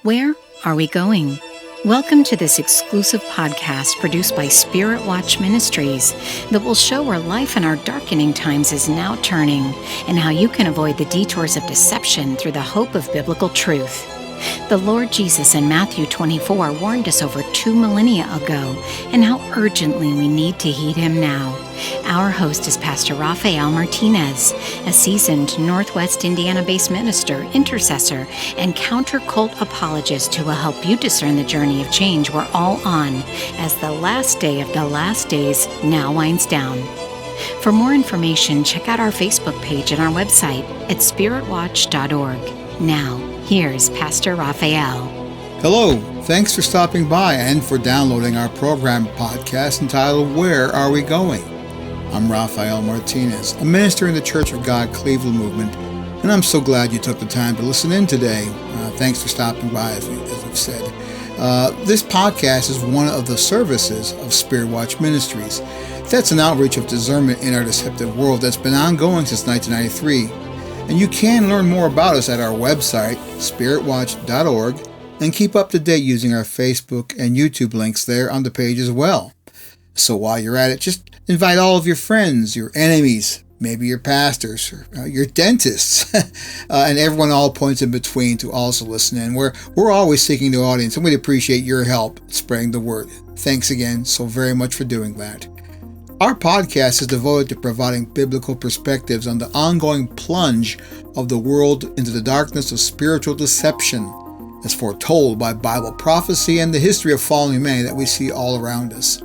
Where are we going? Welcome to this exclusive podcast produced by Spirit Watch Ministries that will show where life in our darkening times is now turning and how you can avoid the detours of deception through the hope of biblical truth. The Lord Jesus in Matthew 24 warned us over 2 millennia ago and how urgently we need to heed him now. Our host is Pastor Rafael Martinez, a seasoned Northwest Indiana-based minister, intercessor, and counter-cult apologist who will help you discern the journey of change we're all on as the last day of the last days now winds down. For more information, check out our Facebook page and our website at spiritwatch.org. Now, here's Pastor Rafael. Hello, thanks for stopping by and for downloading our program podcast entitled Where Are We Going? I'm Rafael Martinez, a minister in the Church of God Cleveland movement, and I'm so glad you took the time to listen in today. Thanks for stopping by, as we've said. This podcast is one of the services of Spirit Watch Ministries. That's an outreach of discernment in our deceptive world that's been ongoing since 1993. And you can learn more about us at our website, spiritwatch.org, and keep up to date using our Facebook and YouTube links there on the page as well. So while you're at it, just invite all of your friends, your enemies, maybe your pastors, or your dentists, and everyone all points in between to also listen in. We're always seeking the audience, and we'd appreciate your help spreading the word. Thanks again so very much for doing that. Our podcast is devoted to providing biblical perspectives on the ongoing plunge of the world into the darkness of spiritual deception, as foretold by Bible prophecy and the history of fallen humanity that we see all around us.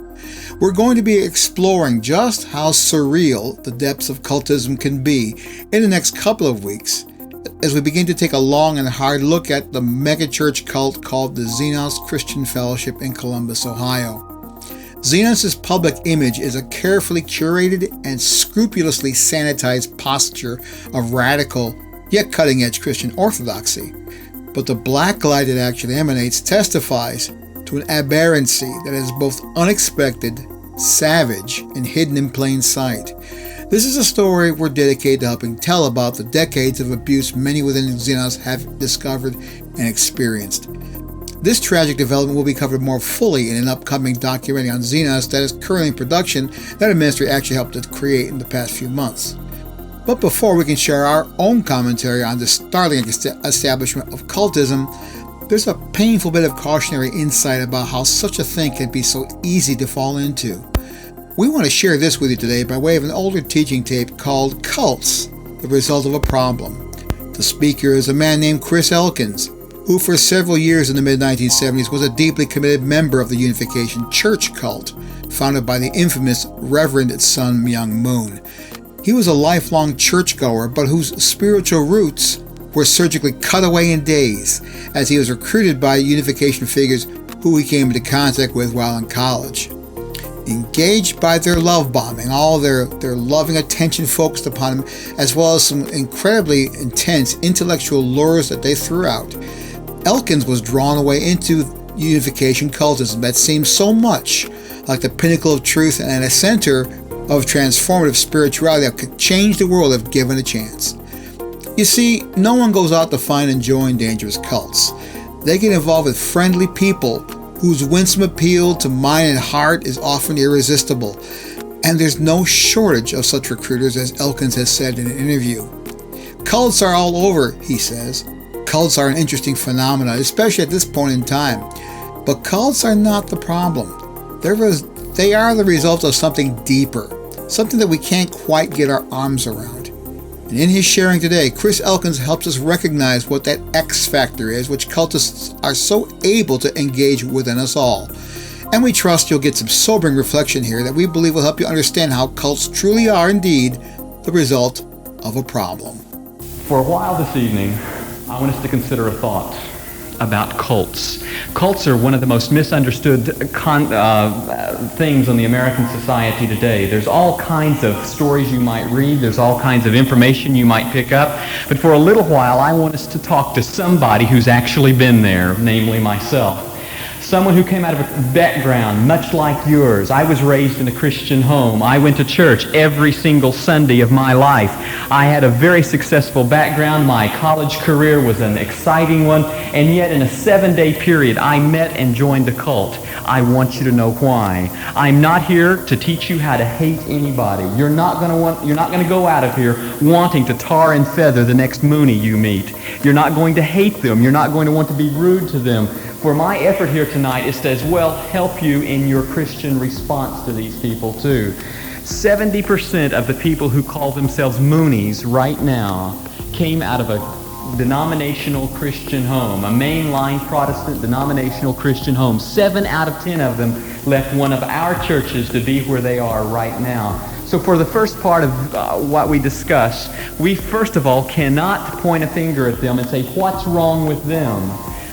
We're going to be exploring just how surreal the depths of cultism can be in the next couple of weeks, as we begin to take a long and hard look at the megachurch cult called the Xenos Christian Fellowship in Columbus, Ohio. Xenos' public image is a carefully curated and scrupulously sanitized posture of radical, yet cutting-edge Christian orthodoxy. But the black light it actually emanates testifies to an aberrancy that is both unexpected, savage, and hidden in plain sight. This is a story we're dedicated to helping tell about the decades of abuse many within Xenos have discovered and experienced. This tragic development will be covered more fully in an upcoming documentary on Xenos that is currently in production that our ministry actually helped to create in the past few months. But before we can share our own commentary on the startling establishment of cultism, there's a painful bit of cautionary insight about how such a thing can be so easy to fall into. We want to share this with you today by way of an older teaching tape called Cults, the Result of a Problem. The speaker is a man named Chris Elkins, who for several years in the mid-1970s was a deeply committed member of the Unification Church cult, founded by the infamous Reverend Sun Myung Moon. He was a lifelong churchgoer, but whose spiritual roots were surgically cut away in days, as he was recruited by Unification figures who he came into contact with while in college. Engaged by their love bombing, all their loving attention focused upon him, as well as some incredibly intense intellectual lures that they threw out, Elkins was drawn away into Unification cultism that seemed so much like the pinnacle of truth and at a center of transformative spirituality that could change the world if given a chance. You see, no one goes out to find and join dangerous cults. They get involved with friendly people whose winsome appeal to mind and heart is often irresistible. And there's no shortage of such recruiters, as Elkins has said in an interview. Cults are all over, he says. Cults are an interesting phenomenon, especially at this point in time. But cults are not the problem. They are the result of something deeper, something that we can't quite get our arms around. And in his sharing today, Chris Elkins helps us recognize what that X factor is, which cultists are so able to engage within us all. And we trust you'll get some sobering reflection here that we believe will help you understand how cults truly are indeed the result of a problem. For a while this evening, I want us to consider a thought about cults. Cults are one of the most misunderstood things in the American society today. There's all kinds of stories you might read. There's all kinds of information you might pick up. But for a little while, I want us to talk to somebody who's actually been there, namely myself. someone who came out of a background much like yours. I was raised in a Christian home. I went to church every single Sunday of my life. I had a very successful background. My college career was an exciting one, and yet in a 7-day period, I met and joined a cult. I want you to know why. I'm not here to teach you how to hate anybody. You're not going to go out of here wanting to tar and feather the next Mooney you meet. You're not going to hate them. You're not going to want to be rude to them. For my effort here tonight is to as well help you in your Christian response to these people too. 70% of the people who call themselves Moonies right now came out of a denominational Christian home, a mainline Protestant denominational Christian home. 7 out of 10 of them left one of our churches to be where they are right now. So for the first part of what we discuss, we first of all cannot point a finger at them and say, what's wrong with them?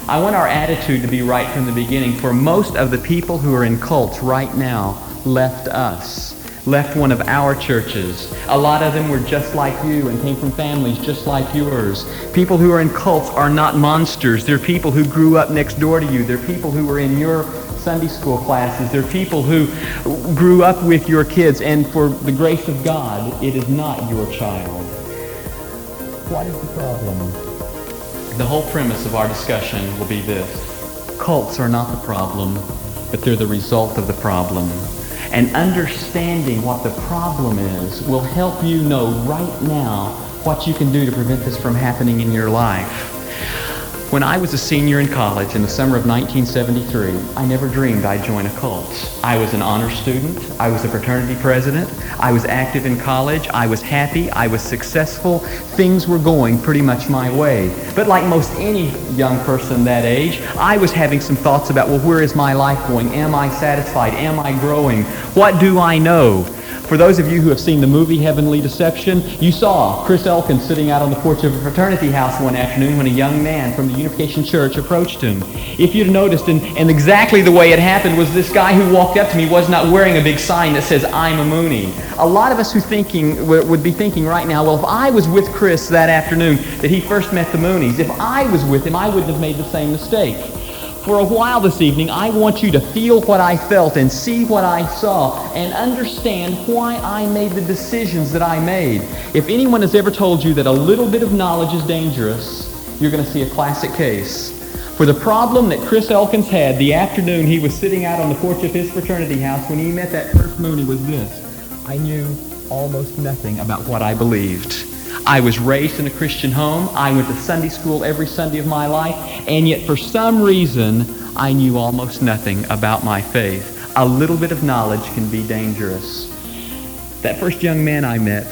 I want our attitude to be right from the beginning. For most of the people who are in cults right now left us, left one of our churches. A lot of them were just like you and came from families just like yours. People who are in cults are not monsters. They're people who grew up next door to you. They're people who were in your Sunday school classes. They're people who grew up with your kids. And for the grace of God, it is not your child. What is the problem? The whole premise of our discussion will be this. Cults are not the problem, but they're the result of the problem. And understanding what the problem is will help you know right now what you can do to prevent this from happening in your life. When I was a senior in college in the summer of 1973, I never dreamed I'd join a cult. I was an honor student. I was a fraternity president. I was active in college. I was happy. I was successful. Things were going pretty much my way. But like most any young person that age, I was having some thoughts about, well, where is my life going? Am I satisfied? Am I growing? What do I know? For those of you who have seen the movie Heavenly Deception, you saw Chris Elkins sitting out on the porch of a fraternity house one afternoon when a young man from the Unification Church approached him. If you'd noticed, and exactly the way it happened was this guy who walked up to me was not wearing a big sign that says, I'm a Mooney. A lot of us would be thinking right now, well, if I was with Chris that afternoon that he first met the Moonies, if I was with him, I wouldn't have made the same mistake. For a while this evening, I want you to feel what I felt and see what I saw and understand why I made the decisions that I made. If anyone has ever told you that a little bit of knowledge is dangerous, you're going to see a classic case. For the problem that Chris Elkins had the afternoon he was sitting out on the porch of his fraternity house when he met that first Mooney was this. I knew almost nothing about what I believed. I was raised in a Christian home. I went to Sunday school every Sunday of my life. And yet for some reason, I knew almost nothing about my faith. A little bit of knowledge can be dangerous. That first young man I met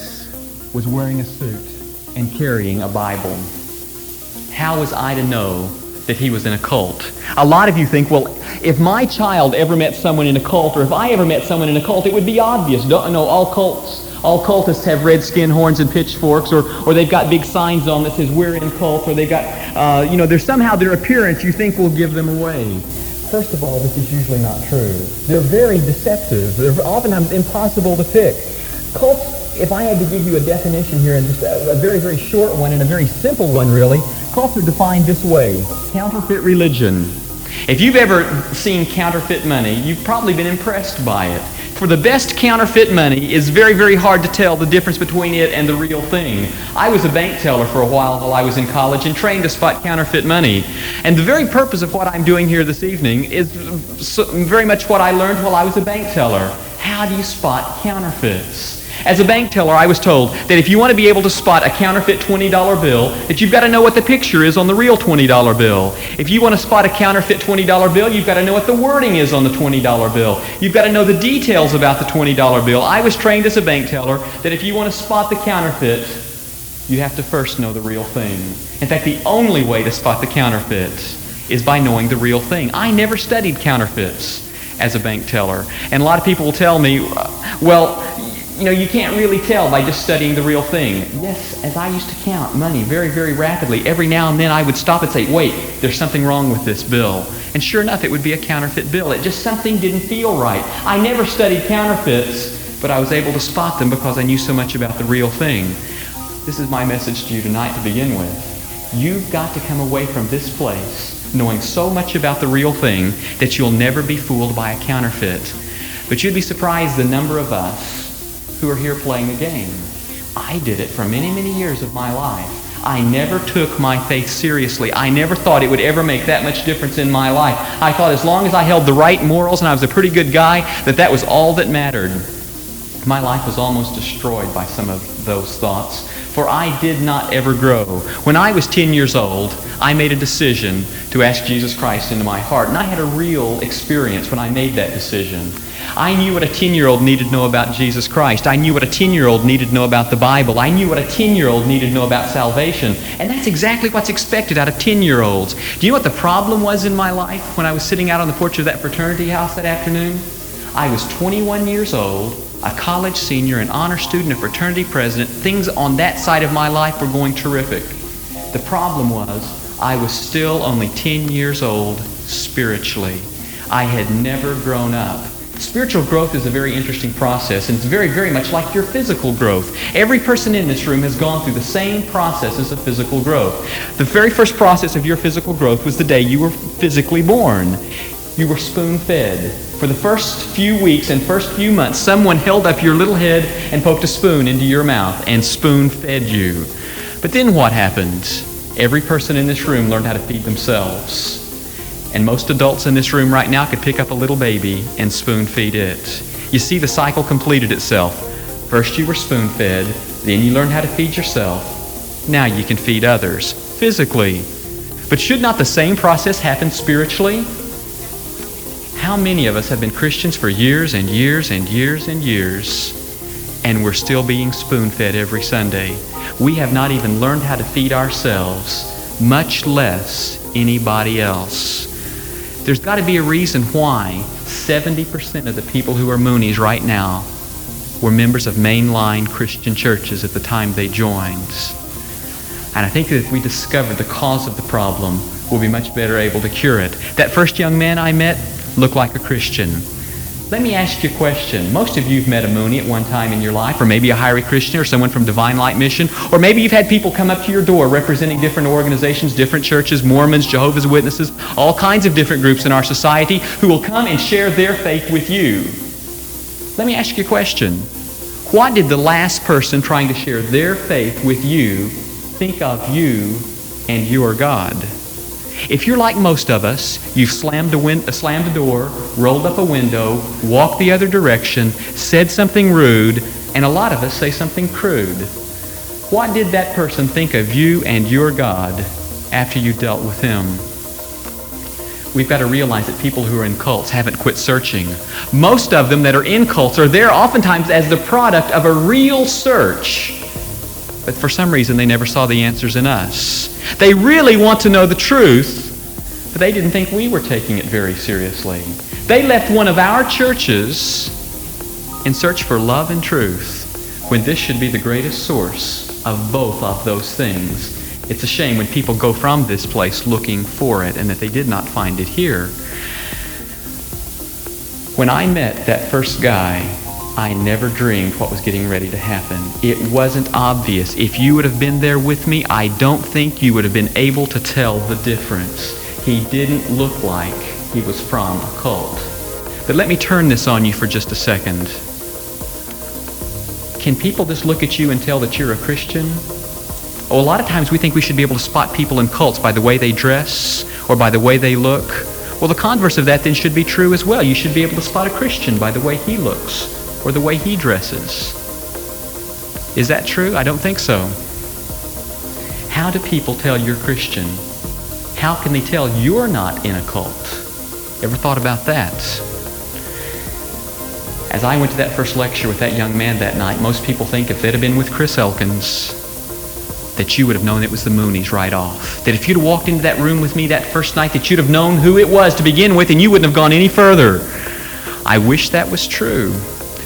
was wearing a suit and carrying a Bible. How was I to know that he was in a cult? A lot of you think, well, if my child ever met someone in a cult, or if I ever met someone in a cult, it would be obvious. No, all cultists have red skin, horns, and pitchforks, or they've got big signs on that says, we're in cults, or they've got, there's somehow their appearance you think will give them away. First of all, this is usually not true. They're very deceptive. They're oftentimes impossible to pick. Cults, if I had to give you a definition here, and just a very, very short one, and a very simple one, really, cults are defined this way. Counterfeit religion. If you've ever seen counterfeit money, you've probably been impressed by it. For the best counterfeit money, it's very, very hard to tell the difference between it and the real thing. I was a bank teller for a while I was in college and trained to spot counterfeit money. And the very purpose of what I'm doing here this evening is very much what I learned while I was a bank teller. How do you spot counterfeits? As a bank teller, I was told that if you want to be able to spot a counterfeit $20 bill, that you've got to know what the picture is on the real $20 bill. If you want to spot a counterfeit $20 bill, you've got to know what the wording is on the $20 bill. You've got to know the details about the $20 bill. I was trained as a bank teller that if you want to spot the counterfeit, you have to first know the real thing. In fact, the only way to spot the counterfeit is by knowing the real thing. I never studied counterfeits as a bank teller. And a lot of people will tell me, you can't really tell by just studying the real thing. Yes, as I used to count money very, very rapidly, every now and then I would stop and say, wait, there's something wrong with this bill. And sure enough, it would be a counterfeit bill. Something didn't feel right. I never studied counterfeits, but I was able to spot them because I knew so much about the real thing. This is my message to you tonight to begin with. You've got to come away from this place knowing so much about the real thing that you'll never be fooled by a counterfeit. But you'd be surprised the number of us who are here playing a game. I did it for many, many years of my life. I never took my faith seriously. I never thought it would ever make that much difference in my life. I thought as long as I held the right morals and I was a pretty good guy, that was all that mattered. My life was almost destroyed by some of those thoughts, for I did not ever grow. When I was 10 years old, I made a decision to ask Jesus Christ into my heart, and I had a real experience when I made that decision. I knew what a 10-year-old needed to know about Jesus Christ. I knew what a 10-year-old needed to know about the Bible. I knew what a 10-year-old needed to know about salvation. And that's exactly what's expected out of 10-year-olds. Do you know what the problem was in my life when I was sitting out on the porch of that fraternity house that afternoon? I was 21 years old, a college senior, an honor student, a fraternity president. Things on that side of my life were going terrific. The problem was I was still only 10 years old spiritually. I had never grown up. Spiritual growth is a very interesting process, and it's very, very much like your physical growth. Every person in this room has gone through the same processes of physical growth. The very first process of your physical growth was the day you were physically born. You were spoon-fed. For the first few weeks and first few months, someone held up your little head and poked a spoon into your mouth and spoon-fed you. But then what happened? Every person in this room learned how to feed themselves. And most adults in this room right now could pick up a little baby and spoon-feed it. You see, the cycle completed itself. First you were spoon-fed, then you learned how to feed yourself. Now you can feed others, physically. But should not the same process happen spiritually? How many of us have been Christians for years and years and years and years, and we're still being spoon-fed every Sunday? We have not even learned how to feed ourselves, much less anybody else. There's got to be a reason why 70% of the people who are Moonies right now were members of mainline Christian churches at the time they joined. And I think that if we discover the cause of the problem, we'll be much better able to cure it. That first young man I met looked like a Christian. Let me ask you a question. Most of you have met a Moonie at one time in your life, or maybe a High Christian, or someone from Divine Light Mission, or maybe you've had people come up to your door representing different organizations, different churches, Mormons, Jehovah's Witnesses, all kinds of different groups in our society who will come and share their faith with you. Let me ask you a question. What did the last person trying to share their faith with you think of you and your God? If you're like most of us, you've slammed a door, rolled up a window, walked the other direction, said something rude, and a lot of us say something crude. What did that person think of you and your God after you dealt with him? We've got to realize that people who are in cults haven't quit searching. Most of them that are in cults are there oftentimes as the product of a real search. But for some reason, they never saw the answers in us. They really want to know the truth, but they didn't think we were taking it very seriously. They left one of our churches in search for love and truth, when this should be the greatest source of both of those things. It's a shame when people go from this place looking for it and that they did not find it here. When I met that first guy, I never dreamed what was getting ready to happen. It wasn't obvious. If you would have been there with me, I don't think you would have been able to tell the difference. He didn't look like he was from a cult. But let me turn this on you for just a second. Can people just look at you and tell that you're a Christian? Oh, a lot of times we think we should be able to spot people in cults by the way they dress or by the way they look. Well, the converse of that then should be true as well. You should be able to spot a Christian by the way he looks or the way he dresses. Is that true? I don't think so. How do people tell you're Christian? How can they tell you're not in a cult? Ever thought about that? As I went to that first lecture with that young man that night, most people think if they'd have been with Chris Elkins, that you would have known it was the Moonies right off. That if you'd have walked into that room with me that first night, that you'd have known who it was to begin with and you wouldn't have gone any further. I wish that was true.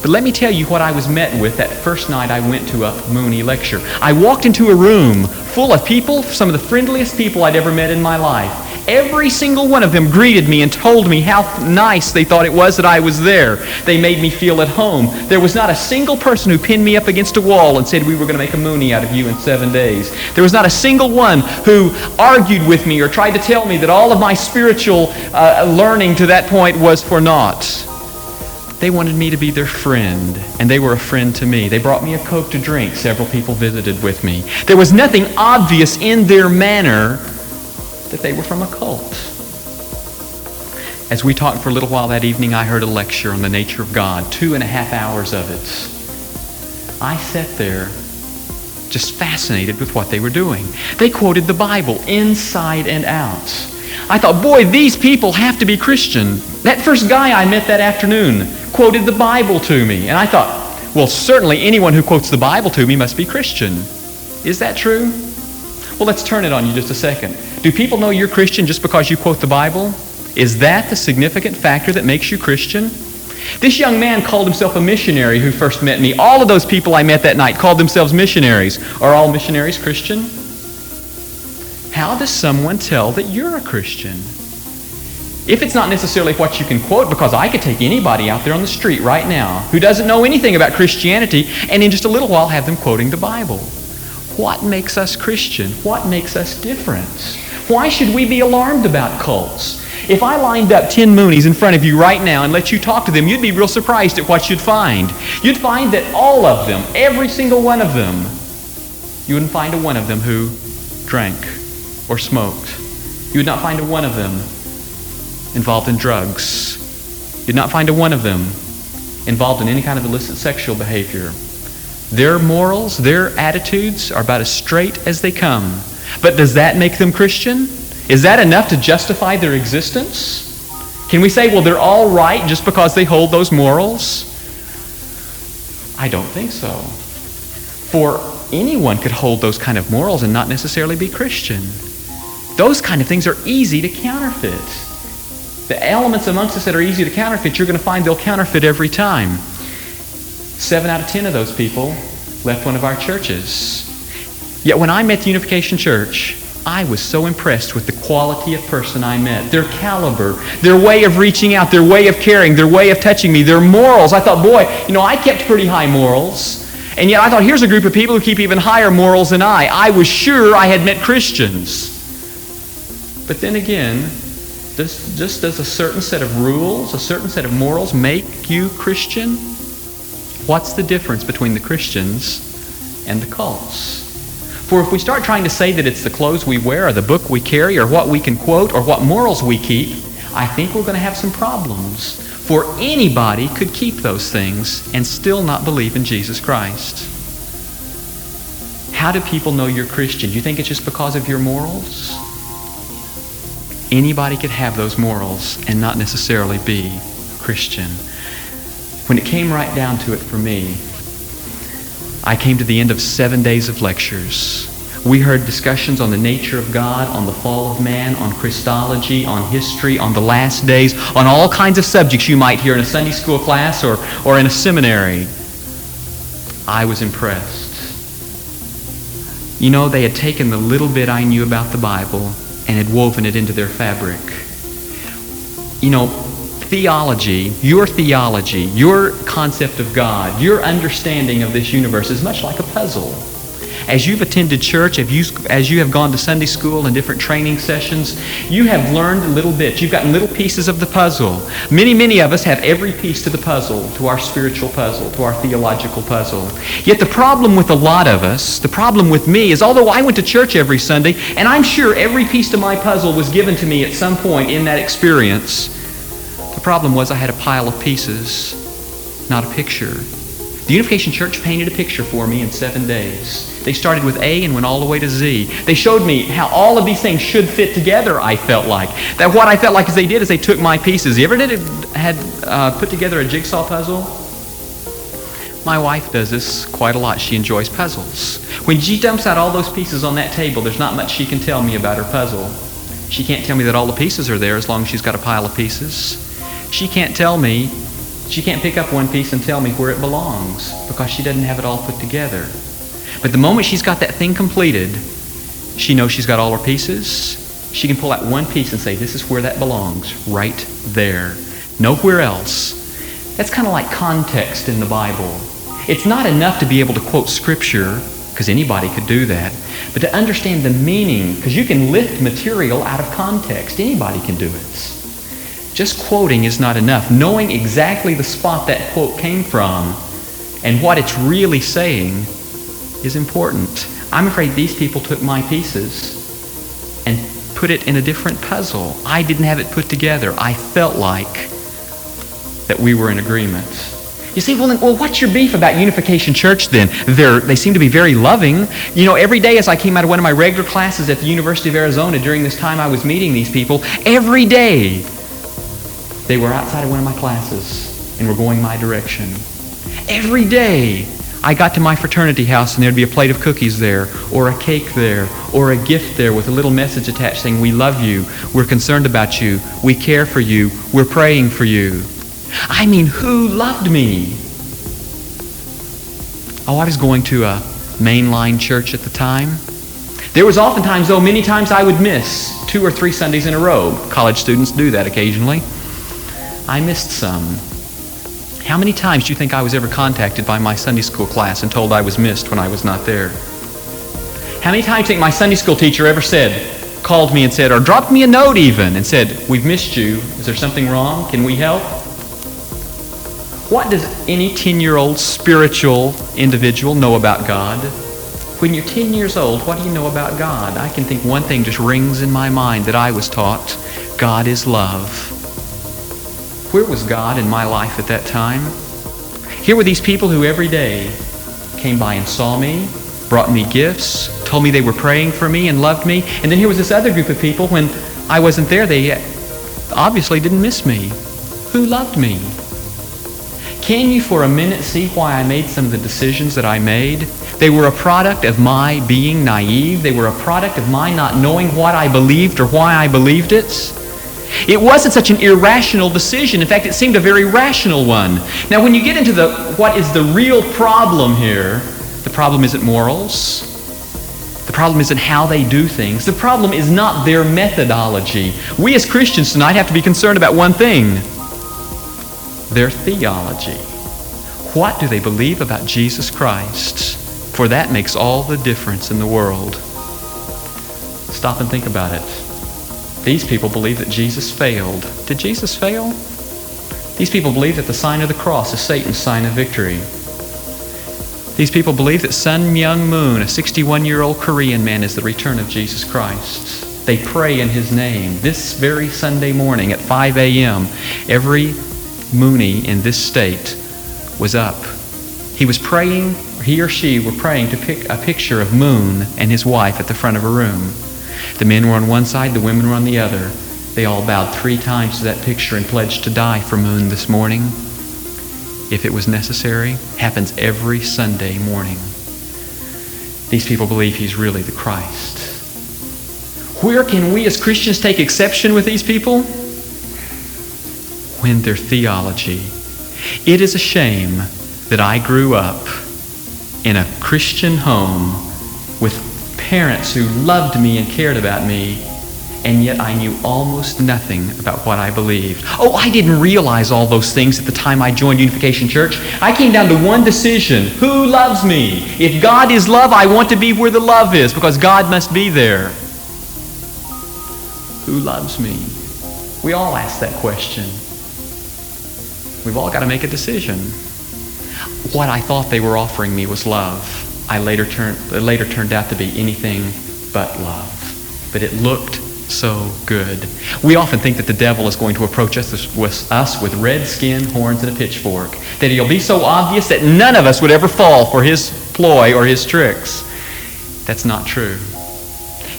But let me tell you what I was met with that first night I went to a Moonie lecture. I walked into a room full of people, some of the friendliest people I'd ever met in my life. Every single one of them greeted me and told me how nice they thought it was that I was there. They made me feel at home. There was not a single person who pinned me up against a wall and said, we were going to make a moonie out of you in 7 days. There was not a single one who argued with me or tried to tell me that all of my spiritual learning to that point was for naught. They wanted me to be their friend, and they were a friend to me. They brought me a Coke to drink. Several people visited with me. There was nothing obvious in their manner that they were from a cult. As we talked for a little while that evening, I heard a lecture on the nature of God, 2.5 hours of it. I sat there just fascinated with what they were doing. They quoted the Bible inside and out. I thought, boy, these people have to be Christian. That first guy I met that afternoon quoted the Bible to me. And I thought, well, certainly anyone who quotes the Bible to me must be Christian. Is that true? Well, let's turn it on you just a second. Do people know you're Christian just because you quote the Bible? Is that the significant factor that makes you Christian? This young man called himself a missionary who first met me. All of those people I met that night called themselves missionaries. Are all missionaries Christian? How does someone tell that you're a Christian? If it's not necessarily what you can quote, because I could take anybody out there on the street right now who doesn't know anything about Christianity and in just a little while have them quoting the Bible. What makes us Christian? What makes us different? Why should we be alarmed about cults? If I lined up 10 Moonies in front of you right now and let you talk to them, you'd be real surprised at what you'd find. You'd find that all of them, every single one of them, you wouldn't find a one of them who drank or smoked. You would not find a one of them involved in drugs. You'd not find a one of them involved in any kind of illicit sexual behavior. Their morals, their attitudes are about as straight as they come. But does that make them Christian? Is that enough to justify their existence? Can we say, well, they're all right just because they hold those morals? I don't think so. For anyone could hold those kind of morals and not necessarily be Christian. Those kind of things are easy to counterfeit. The elements amongst us that are easy to counterfeit, you're going to find they'll counterfeit every time. 7 out of 10 of those people left one of our churches. Yet when I met the Unification Church, I was so impressed with the quality of person I met, their caliber, their way of reaching out, their way of caring, their way of touching me, their morals. I thought, boy, I kept pretty high morals. And yet I thought, here's a group of people who keep even higher morals than I. I was sure I had met Christians. But then again, just does a certain set of rules, a certain set of morals make you Christian? What's the difference between the Christians and the cults? For if we start trying to say that it's the clothes we wear or the book we carry or what we can quote or what morals we keep, I think we're going to have some problems. For anybody could keep those things and still not believe in Jesus Christ. How do people know you're Christian? Do you think it's just because of your morals? Anybody could have those morals and not necessarily be Christian. When it came right down to it for me, I came to the end of 7 days of lectures. We heard discussions on the nature of God, on the fall of man, on Christology, on history, on the last days, on all kinds of subjects you might hear in a Sunday school class or in a seminary. I was impressed. They had taken the little bit I knew about the Bible and had woven it into their fabric. Theology, your concept of God, your understanding of this universe is much like a puzzle. As you've attended church, as you have gone to Sunday school and different training sessions, you have learned little bits. You've gotten little pieces of the puzzle. Many of us have every piece to the puzzle, to our spiritual puzzle, to our theological puzzle. Yet the problem with a lot of us, the problem with me, is although I went to church every Sunday, and I'm sure every piece to my puzzle was given to me at some point in that experience, the problem was I had a pile of pieces, not a picture. The Unification Church painted a picture for me in 7 days. They started with A and went all the way to Z. They showed me how all of these things should fit together, I felt like. That what I felt like is they did is they took my pieces. You ever had put together a jigsaw puzzle? My wife does this quite a lot. She enjoys puzzles. When she dumps out all those pieces on that table, there's not much she can tell me about her puzzle. She can't tell me that all the pieces are there as long as she's got a pile of pieces. She can't pick up one piece and tell me where it belongs because she doesn't have it all put together. But the moment she's got that thing completed, she knows she's got all her pieces She can pull out one piece and say, this is where that belongs, right there. Nowhere else. That's kind of like context in the Bible. It's not enough to be able to quote Scripture, because anybody could do that, but to understand the meaning, because you can lift material out of context. Anybody can do it. Just quoting is not enough. Knowing exactly the spot that quote came from and what it's really saying is important. I'm afraid these people took my pieces and put it in a different puzzle. I didn't have it put together. I felt like that we were in agreement. You say, well, what's your beef about Unification Church then? They seem to be very loving. You know, every day as I came out of one of my regular classes at the University of Arizona during this time I was meeting these people, every day they were outside of one of my classes and were going my direction. Every day I got to my fraternity house and there'd be a plate of cookies there, or a cake there, or a gift there with a little message attached saying, we love you, we're concerned about you, we care for you, we're praying for you. I mean, who loved me? Oh, I was going to a mainline church at the time. There was oftentimes, though, many times I would miss 2 or 3 Sundays in a row. College students do that occasionally. I missed some. How many times do you think I was ever contacted by my Sunday school class and told I was missed when I was not there? How many times do you think my Sunday school teacher ever called me and said, or dropped me a note even, and said, we've missed you. Is there something wrong? Can we help? What does any 10-year-old spiritual individual know about God? When you're 10 years old, what do you know about God? I can think one thing just rings in my mind that I was taught. God is love. Where was God in my life at that time? Here were these people who every day came by and saw me, brought me gifts, told me they were praying for me and loved me. And then here was this other group of people, when I wasn't there, they obviously didn't miss me. Who loved me? Can you for a minute see why I made some of the decisions that I made? They were a product of my being naive. They were a product of my not knowing what I believed or why I believed it. It wasn't such an irrational decision. In fact, it seemed a very rational one. Now, when you get into what is the real problem here, the problem isn't morals. The problem isn't how they do things. The problem is not their methodology. We as Christians tonight have to be concerned about one thing: their theology. What do they believe about Jesus Christ? For that makes all the difference in the world. Stop and think about it. These people believe that Jesus failed. Did Jesus fail? These people believe that the sign of the cross is Satan's sign of victory. These people believe that Sun Myung Moon, a 61-year-old Korean man, is the return of Jesus Christ. They pray in his name. This very Sunday morning at 5 a.m., every Moonie in this state was up. He was praying, he or she were praying to pick a picture of Moon and his wife at the front of a room. The men were on one side, the women were on the other. They all bowed 3 times to that picture and pledged to die for Moon this morning, if it was necessary. Happens every Sunday morning. These people believe he's really the Christ. Where can we as Christians take exception with these people? When their theology. It is a shame that I grew up in a Christian home with parents who loved me and cared about me, and yet I knew almost nothing about what I believed. Oh, I didn't realize all those things at the time I joined Unification Church. I came down to one decision: who loves me? If God is love, I want to be where the love is, because God must be there. Who loves me? We all ask that question. We've all got to make a decision. What I thought they were offering me was love. It later turned out to be anything but love. But it looked so good. We often think that the devil is going to approach us with red skin, horns, and a pitchfork. That he'll be so obvious that none of us would ever fall for his ploy or his tricks. That's not true.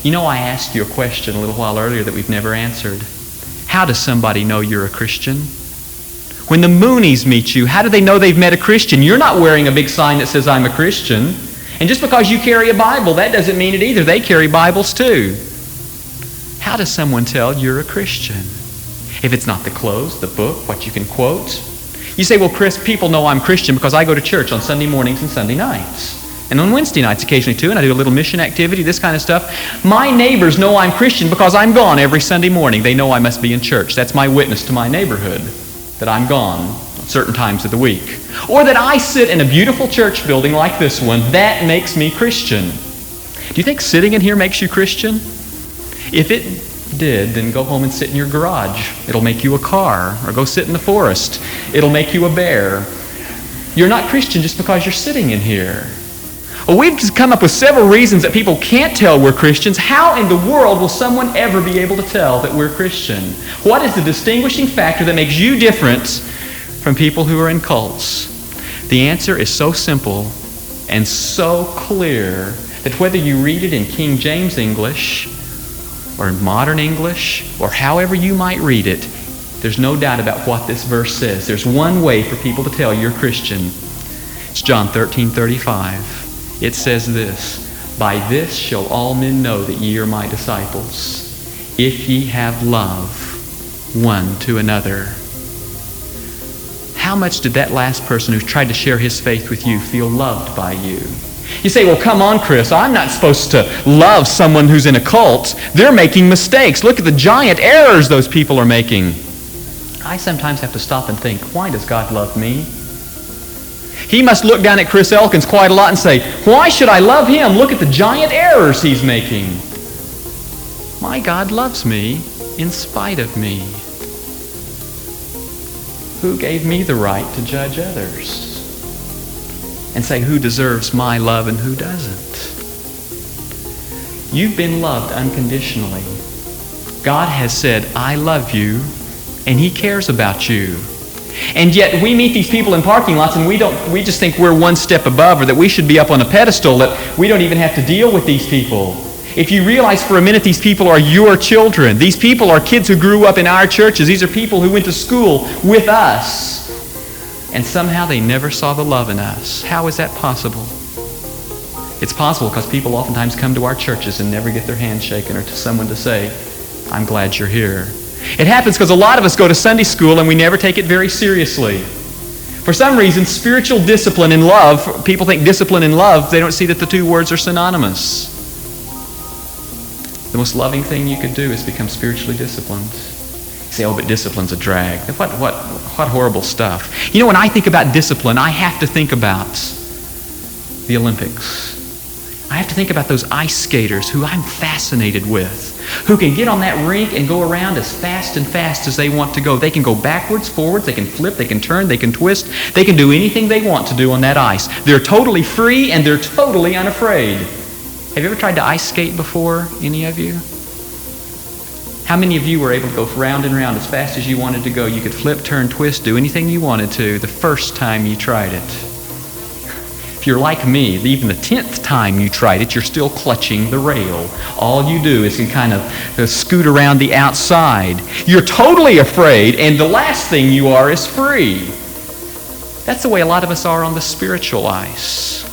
You know, I asked you a question a little while earlier that we've never answered. How does somebody know you're a Christian? When the Moonies meet you, how do they know they've met a Christian? You're not wearing a big sign that says, I'm a Christian. And just because you carry a Bible, that doesn't mean it either. They carry Bibles too. How does someone tell you're a Christian? If it's not the clothes, the book, what you can quote. You say, well, Chris, people know I'm Christian because I go to church on Sunday mornings and Sunday nights. And on Wednesday nights occasionally too, and I do a little mission activity, this kind of stuff. My neighbors know I'm Christian because I'm gone every Sunday morning. They know I must be in church. That's my witness to my neighborhood, that I'm gone at certain times of the week. Or that I sit in a beautiful church building like this one. That makes me Christian. Do you think sitting in here makes you Christian? If it did, then go home and sit in your garage. It'll make you a car. Or go sit in the forest. It'll make you a bear. You're not Christian just because you're sitting in here. Well, we've just come up with several reasons that people can't tell we're Christians. How in the world will someone ever be able to tell that we're Christian? What is the distinguishing factor that makes you different from people who are in cults? The answer is so simple and so clear that whether you read it in King James English or in modern English or however you might read it, there's no doubt about what this verse says. There's one way for people to tell you're Christian. It's John 13:35. It says this, "By this shall all men know that ye are my disciples, if ye have love one to another." How much did that last person who tried to share his faith with you feel loved by you? You say, well, come on, Chris, I'm not supposed to love someone who's in a cult. They're making mistakes. Look at the giant errors those people are making. I sometimes have to stop and think, why does God love me? He must look down at Chris Elkins quite a lot and say, why should I love him? Look at the giant errors he's making. My God loves me in spite of me. Who gave me the right to judge others and say who deserves my love and who doesn't? You've been loved unconditionally. God has said, I love you, and He cares about you. And yet we meet these people in parking lots and we just think we're one step above, or that we should be up on a pedestal, that we don't even have to deal with these people. If you realize for a minute these people are your children, these people are kids who grew up in our churches, these are people who went to school with us, and somehow they never saw the love in us. How is that possible? It's possible because people oftentimes come to our churches and never get their hand shaken or to someone to say, I'm glad you're here. It happens because a lot of us go to Sunday school and we never take it very seriously. For some reason, spiritual discipline and love, people think discipline and love, they don't see that the two words are synonymous. The most loving thing you could do is become spiritually disciplined. You say, oh, but discipline's a drag. What horrible stuff. You know, when I think about discipline, I have to think about the Olympics. I have to think about those ice skaters who I'm fascinated with, who can get on that rink and go around as fast as they want to go. They can go backwards, forwards, they can flip, they can turn, they can twist, they can do anything they want to do on that ice. They're totally free and they're totally unafraid. Have you ever tried to ice skate before, any of you? How many of you were able to go round and round as fast as you wanted to go? You could flip, turn, twist, do anything you wanted to the first time you tried it. If you're like me, even the 10th time you tried it, you're still clutching the rail. All you do is you kind of scoot around the outside. You're totally afraid, and the last thing you are is free. That's the way a lot of us are on the spiritual ice.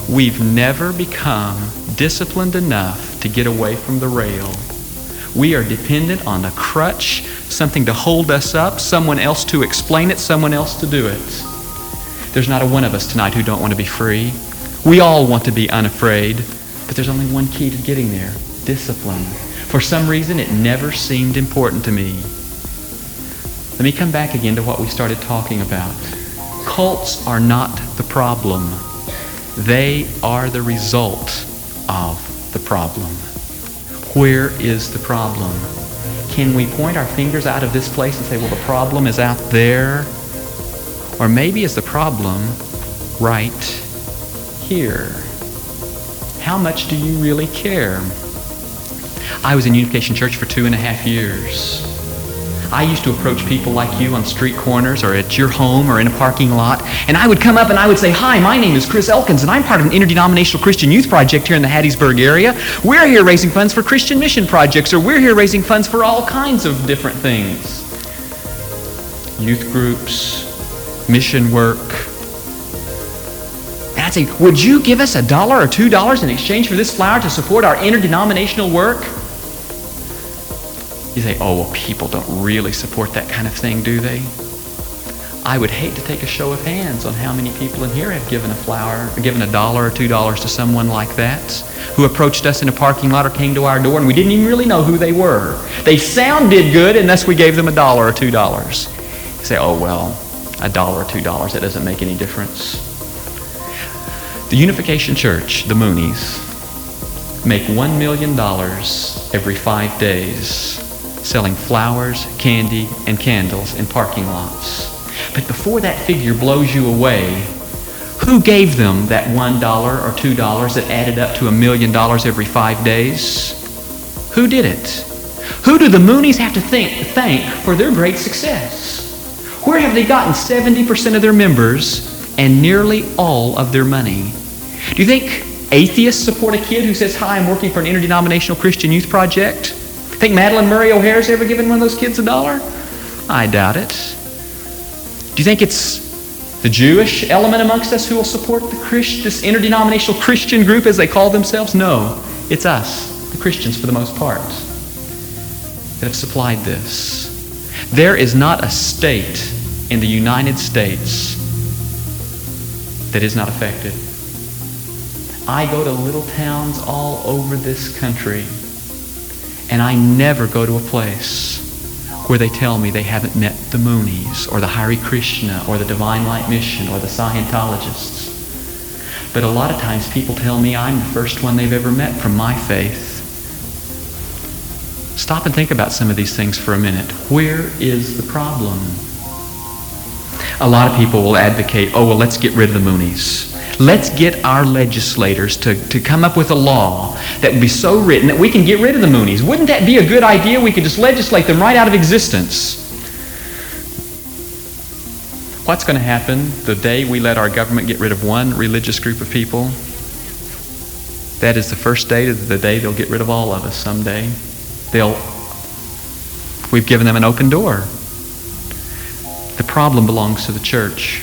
We've never become disciplined enough to get away from the rail. We are dependent on a crutch, something to hold us up, someone else to explain it, someone else to do it. There's not a one of us tonight who don't want to be free. We all want to be unafraid, but there's only one key to getting there: discipline. For some reason, it never seemed important to me. Let me come back again to what we started talking about. Cults are not the problem. They are the result of the problem. Where is the problem? Can we point our fingers out of this place and say, well, the problem is out there? Or maybe is the problem right here? How much do you really care? I was in Unification Church for 2.5 years. I used to approach people like you on street corners or at your home or in a parking lot, and I would come up and I would say, hi, my name is Chris Elkins, and I'm part of an interdenominational Christian youth project here in the Hattiesburg area. We're here raising funds for Christian mission projects, or we're here raising funds for all kinds of different things. Youth groups, mission work. And I'd say, would you give us $1 or $2 in exchange for this flower to support our interdenominational work? You say, oh, well, people don't really support that kind of thing, do they? I would hate to take a show of hands on how many people in here have given a dollar or $2 to someone like that, who approached us in a parking lot or came to our door and we didn't even really know who they were. They sounded good, and thus we gave them $1 or $2. You say, oh, well, $1 or $2, that doesn't make any difference. The Unification Church, the Moonies, make $1 million every 5 days selling flowers, candy, and candles in parking lots. But before that figure blows you away, who gave them that $1 or $2 that added up to $1 million every 5 days? Who did it? Who do the Moonies have to thank for their great success? Where have they gotten 70% of their members and nearly all of their money? Do you think atheists support a kid who says, hi, I'm working for an interdenominational Christian youth project? Think Madeline Murray O'Hare's ever given one of those kids $1? I doubt it. Do you think it's the Jewish element amongst us who will support this interdenominational Christian group as they call themselves? No, it's us, the Christians for the most part, that have supplied this. There is not a state in the United States that is not affected. I go to little towns all over this country, and I never go to a place where they tell me they haven't met the Moonies or the Hare Krishna or the Divine Light Mission or the Scientologists. But a lot of times people tell me I'm the first one they've ever met from my faith. Stop and think about some of these things for a minute. Where is the problem? A lot of people will advocate, oh, well, let's get rid of the Moonies. Let's get our legislators to come up with a law that would be so written that we can get rid of the Moonies. Wouldn't that be a good idea? We could just legislate them right out of existence. What's going to happen the day we let our government get rid of one religious group of people? That is the first day of the day they'll get rid of all of us someday. We've given them an open door. The problem belongs to the church.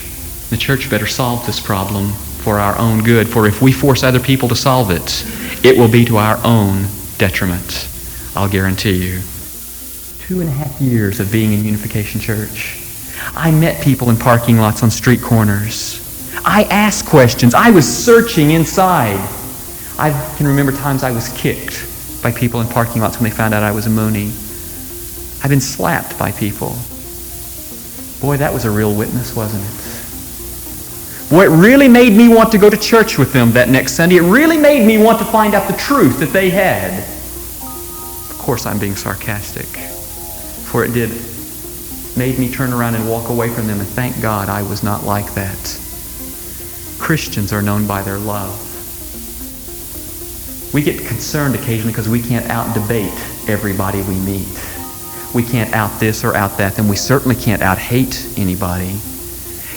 The church better solve this problem for our own good, for if we force other people to solve it, it will be to our own detriment. I'll guarantee you. 2.5 years of being in Unification Church. I met people in parking lots on street corners. I asked questions. I was searching inside. I can remember times I was kicked by people in parking lots when they found out I was a Moonie. I've been slapped by people. Boy, that was a real witness, wasn't it? Boy, it really made me want to go to church with them that next Sunday. It really made me want to find out the truth that they had. Of course, I'm being sarcastic, for it made me turn around and walk away from them, and thank God I was not like that. Christians are known by their love. We get concerned occasionally because we can't out-debate everybody we meet. We can't out this or out that, then we certainly can't out-hate anybody.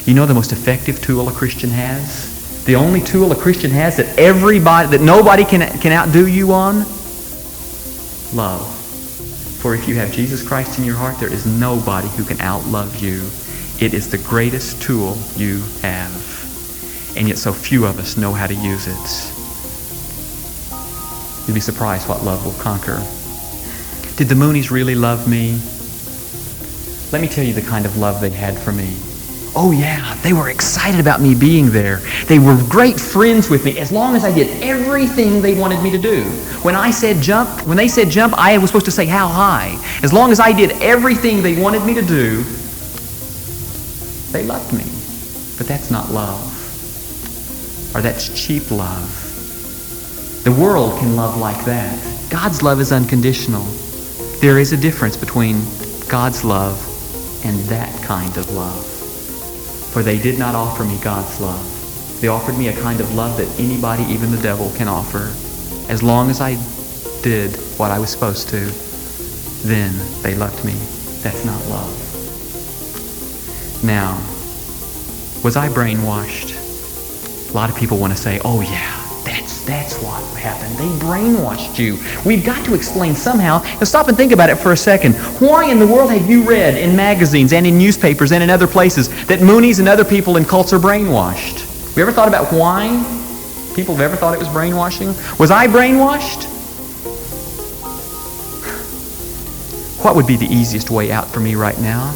You know the most effective tool a Christian has? The only tool a Christian has that nobody can outdo you on? Love. For if you have Jesus Christ in your heart, there is nobody who can outlove you. It is the greatest tool you have. And yet so few of us know how to use it. You'd be surprised what love will conquer. Did the Moonies really love me? Let me tell you the kind of love they had for me. Oh yeah, they were excited about me being there. They were great friends with me as long as I did everything they wanted me to do. When they said jump, I was supposed to say how high. As long as I did everything they wanted me to do, they loved me. But that's not love. Or that's cheap love. The world can love like that. God's love is unconditional. There is a difference between God's love and that kind of love. For they did not offer me God's love. They offered me a kind of love that anybody, even the devil, can offer. As long as I did what I was supposed to, then they loved me. That's not love. Now, was I brainwashed? A lot of people want to say, oh yeah, that's what happened. They brainwashed you. We've got to explain somehow. Now stop and think about it for a second. Why in the world have you read in magazines and in newspapers and in other places that Moonies and other people in cults are brainwashed? Have you ever thought about why people have ever thought it was brainwashing? Was I brainwashed? What would be the easiest way out for me right now?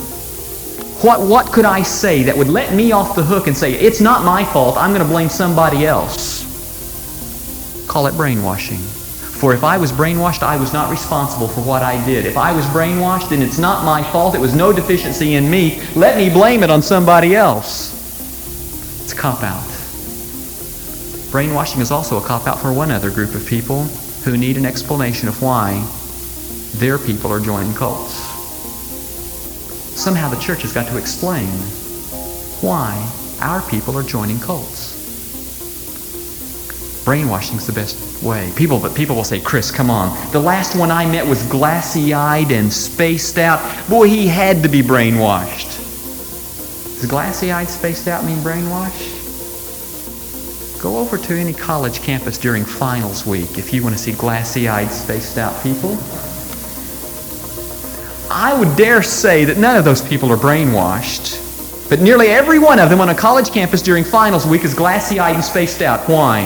What could I say that would let me off the hook and say, it's not my fault, I'm going to blame somebody else? Call it brainwashing. For if I was brainwashed, I was not responsible for what I did. If I was brainwashed, then it's not my fault. It was no deficiency in me. Let me blame it on somebody else. It's a cop-out. Brainwashing is also a cop-out for one other group of people who need an explanation of why their people are joining cults. Somehow the church has got to explain why our people are joining cults. Brainwashing is the best way. People will say, Chris, come on. The last one I met was glassy-eyed and spaced out. Boy, he had to be brainwashed. Does glassy-eyed, spaced out mean brainwashed? Go over to any college campus during finals week if you want to see glassy-eyed, spaced out people. I would dare say that none of those people are brainwashed, but nearly every one of them on a college campus during finals week is glassy-eyed and spaced out. Why?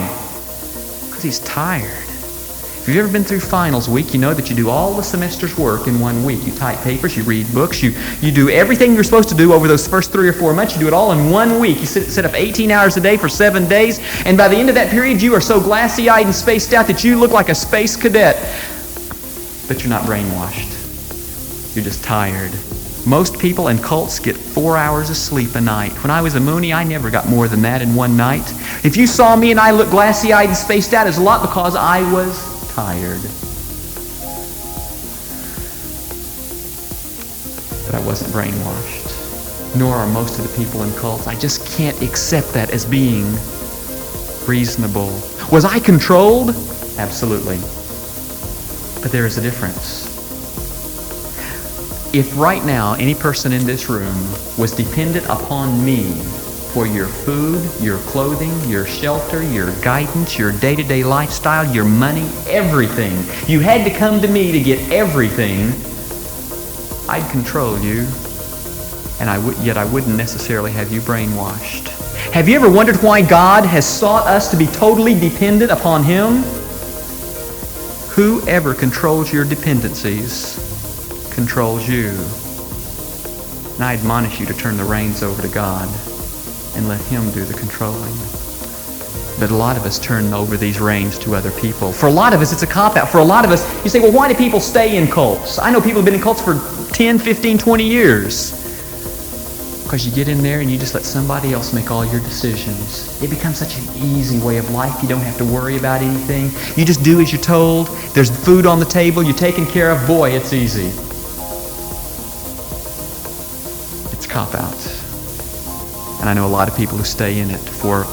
Because he's tired. If you've ever been through finals week, you know that you do all the semester's work in 1 week. You type papers, you read books, you do everything you're supposed to do over those first 3 or 4 months. You do it all in 1 week. You sit up 18 hours a day for 7 days, and by the end of that period, you are so glassy-eyed and spaced out that you look like a space cadet. But you're not brainwashed. You're just tired. Most people in cults get 4 hours of sleep a night. When I was a Moonie, I never got more than that in one night. If you saw me and I looked glassy-eyed and spaced out, it's a lot because I was tired. But I wasn't brainwashed. Nor are most of the people in cults. I just can't accept that as being reasonable. Was I controlled? Absolutely. But there is a difference. If right now any person in this room was dependent upon me for your food, your clothing, your shelter, your guidance, your day-to-day lifestyle, your money, everything, you had to come to me to get everything, I'd control you, and yet I wouldn't necessarily have you brainwashed. Have you ever wondered why God has sought us to be totally dependent upon Him? Whoever controls your dependencies controls you. And I admonish you to turn the reins over to God and let Him do the controlling. But a lot of us turn over these reins to other people. For a lot of us, it's a cop-out. For a lot of us, you say, well, why do people stay in cults? I know people have been in cults for 10, 15, 20 years. Because you get in there and you just let somebody else make all your decisions. It becomes such an easy way of life. You don't have to worry about anything. You just do as you're told. There's food on the table. You're taken care of. Boy, it's easy. It's cop-out. And I know a lot of people who stay in it for,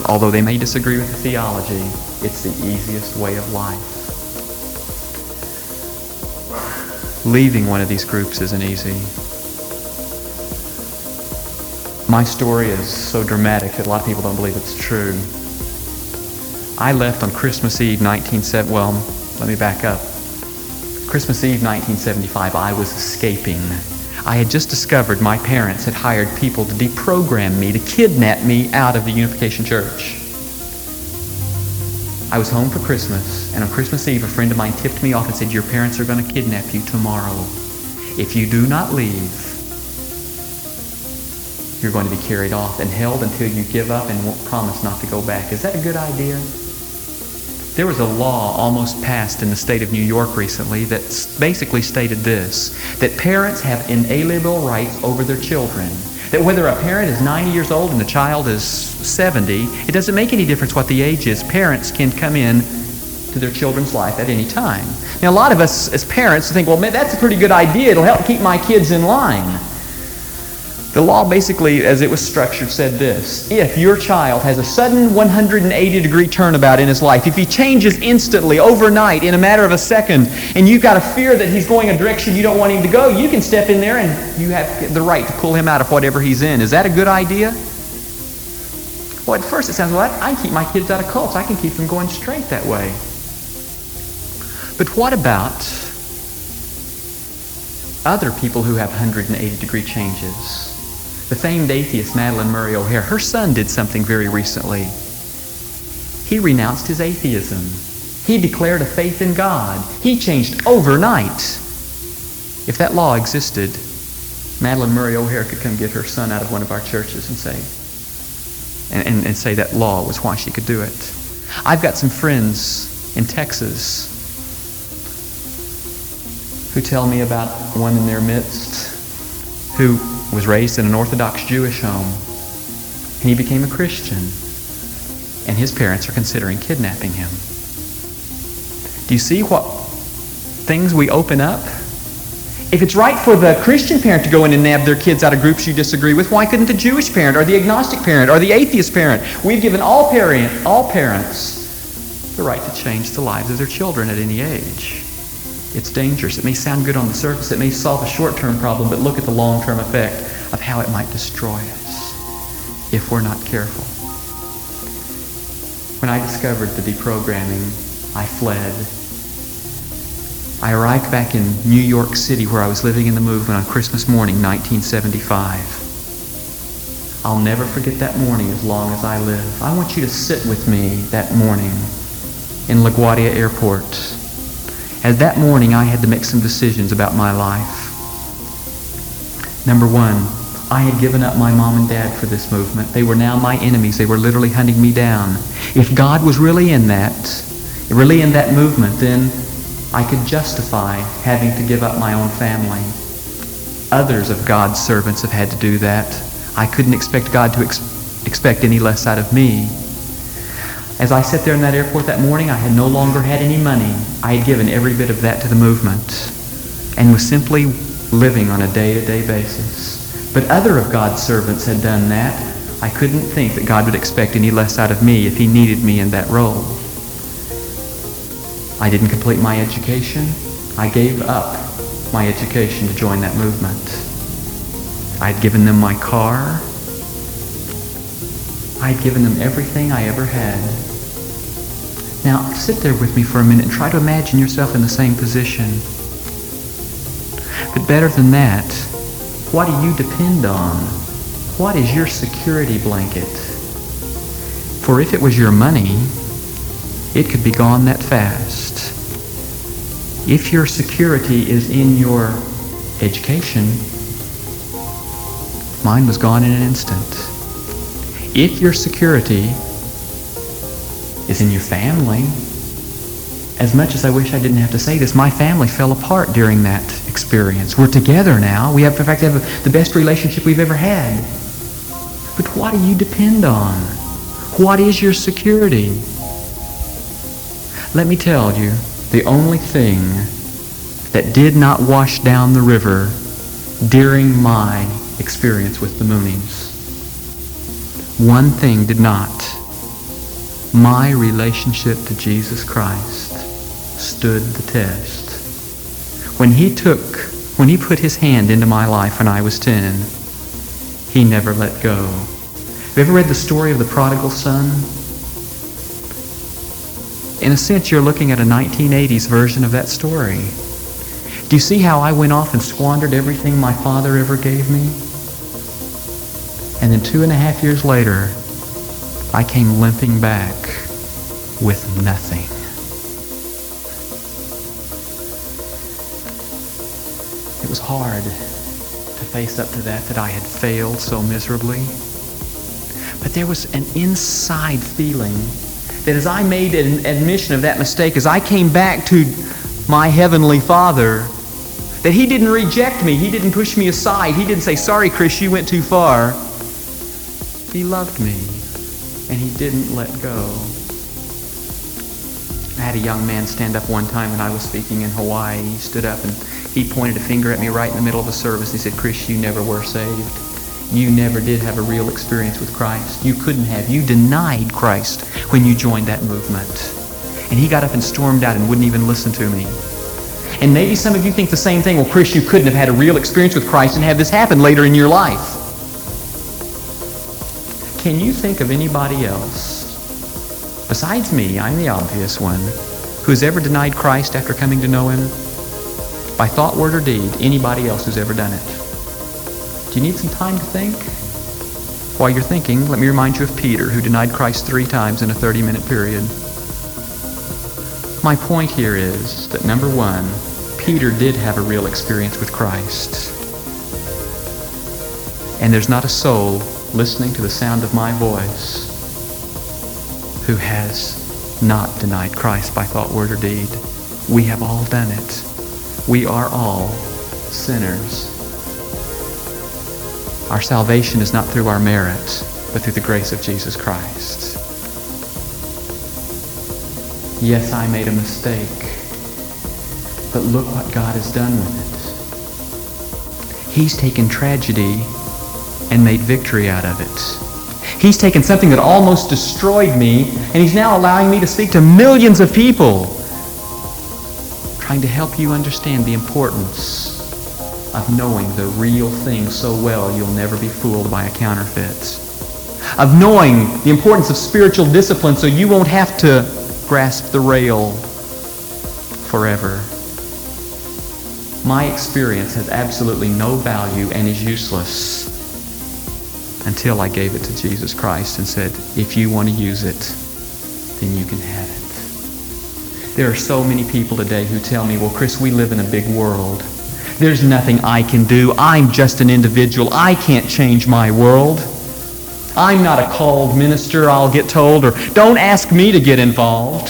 although they may disagree with the theology, it's the easiest way of life. Leaving one of these groups isn't easy. My story is so dramatic that a lot of people don't believe it's true. I left on Christmas Eve 1970. Well, let me back up. Christmas Eve 1975, I was escaping. I had just discovered my parents had hired people to deprogram me, to kidnap me out of the Unification Church. I was home for Christmas, and on Christmas Eve, a friend of mine tipped me off and said, your parents are going to kidnap you tomorrow. If you do not leave, you're going to be carried off and held until you give up and won't promise not to go back. Is that a good idea? There was a law almost passed in the state of New York recently that basically stated this, that parents have inalienable rights over their children. That whether a parent is 90 years old and the child is 70, it doesn't make any difference what the age is. Parents can come in to their children's life at any time. Now, a lot of us as parents think, well, man, that's a pretty good idea. It'll help keep my kids in line. The law basically, as it was structured, said this. If your child has a sudden 180-degree turnabout in his life, if he changes instantly, overnight, in a matter of a second, and you've got a fear that he's going a direction you don't want him to go, you can step in there and you have the right to pull him out of whatever he's in. Is that a good idea? Well, at first it sounds, well, I can keep my kids out of cults. I can keep them going straight that way. But what about other people who have 180-degree changes? The famed atheist Madalyn Murray O'Hair, her son did something very recently. He renounced his atheism. He declared a faith in God. He changed overnight. If that law existed, Madeline Murray O'Hare could come get her son out of one of our churches and say that law was why she could do it. I've got some friends in Texas who tell me about one in their midst who was raised in an Orthodox Jewish home, and he became a Christian, and his parents are considering kidnapping him. Do you see what things we open up? If it's right for the Christian parent to go in and nab their kids out of groups you disagree with, why couldn't the Jewish parent or the agnostic parent or the atheist parent? We've given all parents the right to change the lives of their children at any age. It's dangerous. It may sound good on the surface. It may solve a short-term problem, but look at the long-term effect of how it might destroy us if we're not careful. When I discovered the deprogramming, I fled. I arrived back in New York City where I was living in the movement on Christmas morning, 1975. I'll never forget that morning as long as I live. I want you to sit with me that morning in LaGuardia Airport. As that morning I had to make some decisions about my life. Number one, I had given up my mom and dad for this movement. They were now my enemies. They were literally hunting me down. If God was really in that movement, then I could justify having to give up my own family. Others of God's servants have had to do that. I couldn't expect God to expect any less out of me. As I sat there in that airport that morning, I had no longer had any money. I had given every bit of that to the movement and was simply living on a day-to-day basis. But other of God's servants had done that. I couldn't think that God would expect any less out of me if He needed me in that role. I didn't complete my education. I gave up my education to join that movement. I'd given them my car. I'd given them everything I ever had. Now, sit there with me for a minute and try to imagine yourself in the same position. But better than that, what do you depend on? What is your security blanket? For if it was your money, it could be gone that fast. If your security is in your education, mine was gone in an instant. If your security is in your family, as much as I wish I didn't have to say this, my family fell apart during that experience. We're together now. We have, in fact, the best relationship we've ever had. But what do you depend on? What is your security? Let me tell you, the only thing that did not wash down the river during my experience with the Moonies, one thing did not. My relationship to Jesus Christ stood the test. When He put His hand into my life when I was 10, He never let go. Have you ever read the story of the prodigal son? In a sense, you're looking at a 1980s version of that story. Do you see how I went off and squandered everything my father ever gave me? And then 2.5 years later, I came limping back with nothing. It was hard to face up to that I had failed so miserably. But there was an inside feeling that as I made an admission of that mistake, as I came back to my Heavenly Father, that He didn't reject me. He didn't push me aside. He didn't say, "Sorry, Chris, you went too far." He loved me, and He didn't let go. I had a young man stand up one time when I was speaking in Hawaii. He stood up and he pointed a finger at me right in the middle of the service. He said, "Chris, you never were saved. You never did have a real experience with Christ. You couldn't have. You denied Christ when you joined that movement." And he got up and stormed out and wouldn't even listen to me. And maybe some of you think the same thing. Well, Chris, you couldn't have had a real experience with Christ and have this happen later in your life. Can you think of anybody else, besides me, I'm the obvious one, who's ever denied Christ after coming to know Him? By thought, word, or deed, anybody else who's ever done it? Do you need some time to think? While you're thinking, let me remind you of Peter, who denied Christ 3 times in a 30-minute period. My point here is that, number one, Peter did have a real experience with Christ. And there's not a soul listening to the sound of my voice who has not denied Christ by thought, word, or deed. We have all done it. We are all sinners. Our salvation is not through our merit, but through the grace of Jesus Christ. Yes, I made a mistake, but look what God has done with it. He's taken tragedy and made victory out of it. He's taken something that almost destroyed me, and He's now allowing me to speak to millions of people, trying to help you understand the importance of knowing the real thing so well you'll never be fooled by a counterfeit. Of knowing the importance of spiritual discipline so you won't have to grasp the rail forever. My experience has absolutely no value and is useless until I gave it to Jesus Christ and said, if you want to use it, then you can have it. There are so many people today who tell me, well, Chris, we live in a big world. There's nothing I can do. I'm just an individual. I can't change my world. I'm not a called minister, I'll get told, or don't ask me to get involved.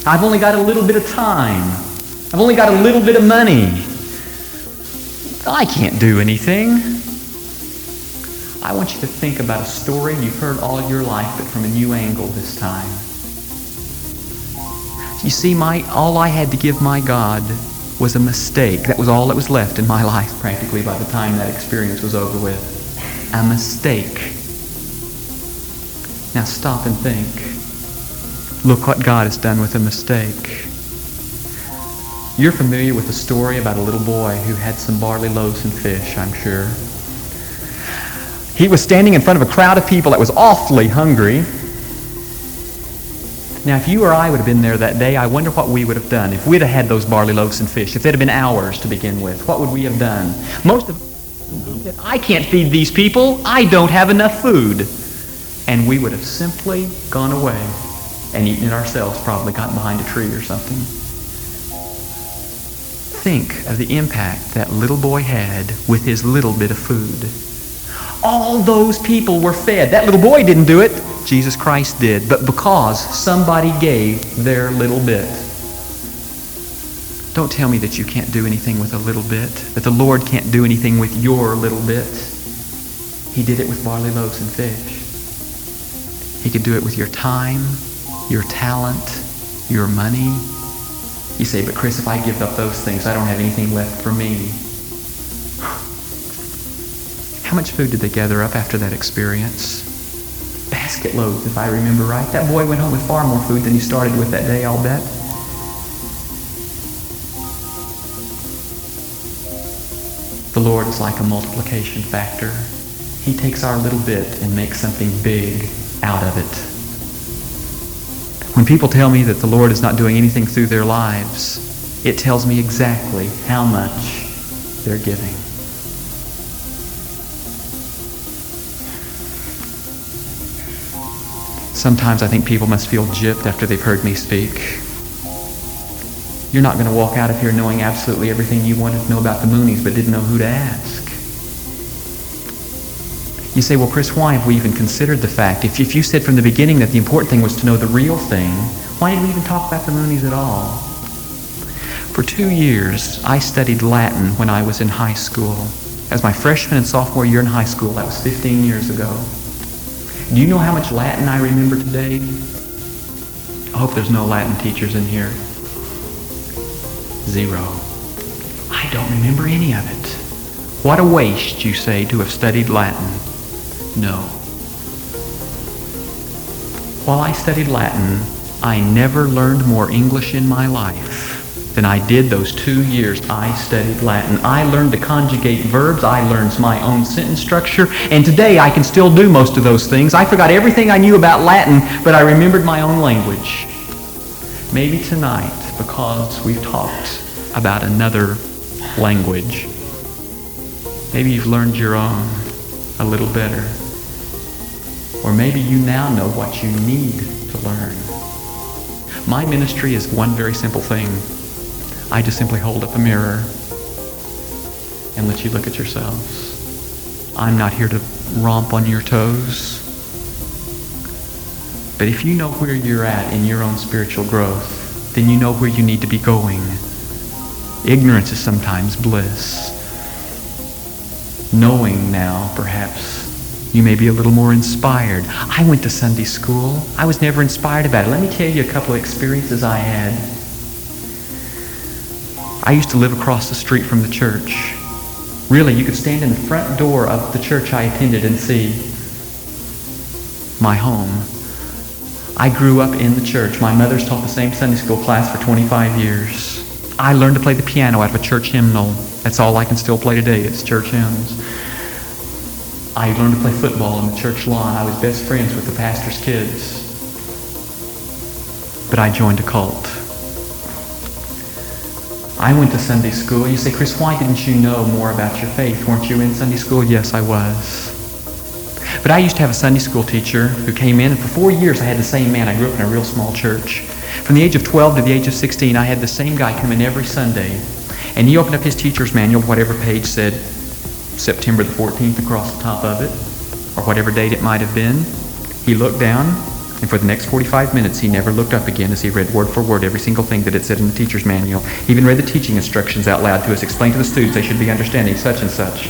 I've only got a little bit of time. I've only got a little bit of money. I can't do anything. I want you to think about a story you've heard all your life, but from a new angle this time. You see, all I had to give my God was a mistake. That was all that was left in my life, practically, by the time that experience was over with. A mistake. Now stop and think. Look what God has done with a mistake. You're familiar with the story about a little boy who had some barley loaves and fish, I'm sure. He was standing in front of a crowd of people that was awfully hungry. Now, if you or I would have been there that day, I wonder what we would have done. If we'd have had those barley loaves and fish, if they'd have been ours to begin with, what would we have done? Most of us said, I can't feed these people. I don't have enough food. And we would have simply gone away and eaten it ourselves, probably gotten behind a tree or something. Think of the impact that little boy had with his little bit of food. All those people were fed. That little boy didn't do it. Jesus Christ did. But because somebody gave their little bit. Don't tell me that you can't do anything with a little bit, that the Lord can't do anything with your little bit. He did it with barley loaves and fish. He could do it with your time, your talent, your money. You say, but Chris, if I give up those things, I don't have anything left for me. How much food did they gather up after that experience? Basket loads, if I remember right. That boy went home with far more food than he started with that day, I'll bet. The Lord is like a multiplication factor. He takes our little bit and makes something big out of it. When people tell me that the Lord is not doing anything through their lives, it tells me exactly how much they're giving. Sometimes I think people must feel gypped after they've heard me speak. You're not going to walk out of here knowing absolutely everything you wanted to know about the Moonies, but didn't know who to ask. You say, well, Chris, why have we even considered the fact? If you said from the beginning that the important thing was to know the real thing, why did we even talk about the Moonies at all? For 2 years, I studied Latin when I was in high school. As my freshman and sophomore year in high school, that was 15 years ago. Do you know how much Latin I remember today? I hope there's no Latin teachers in here. 0. I don't remember any of it. What a waste, you say, to have studied Latin. No. While I studied Latin, I never learned more English in my life than I did those 2 years I studied Latin. I learned to conjugate verbs. I learned my own sentence structure. And today I can still do most of those things. I forgot everything I knew about Latin, but I remembered my own language. Maybe tonight, because we've talked about another language, maybe you've learned your own a little better. Or maybe you now know what you need to learn. My ministry is one very simple thing. I just simply hold up a mirror and let you look at yourselves. I'm not here to romp on your toes. But if you know where you're at in your own spiritual growth, then you know where you need to be going. Ignorance is sometimes bliss. Knowing now, perhaps, you may be a little more inspired. I went to Sunday school. I was never inspired about it. Let me tell you a couple of experiences I had. I used to live across the street from the church. Really, you could stand in the front door of the church I attended and see my home. I grew up in the church. My mother's taught the same Sunday school class for 25 years. I learned to play the piano out of a church hymnal. That's all I can still play today. It's church hymns. I learned to play football on the church lawn. I was best friends with the pastor's kids. But I joined a cult. I went to Sunday school. You say, Chris, why didn't you know more about your faith? Weren't you in Sunday school? Yes, I was. But I used to have a Sunday school teacher who came in, and for 4 years I had the same man. I grew up in a real small church. From the age of 12 to the age of 16, I had the same guy come in every Sunday. And he opened up his teacher's manual, whatever page said September the 14th across the top of it, or whatever date it might have been. He looked down, and for the next 45 minutes, he never looked up again as he read word for word every single thing that it said in the teacher's manual. He even read the teaching instructions out loud to us, explained to the students they should be understanding such and such.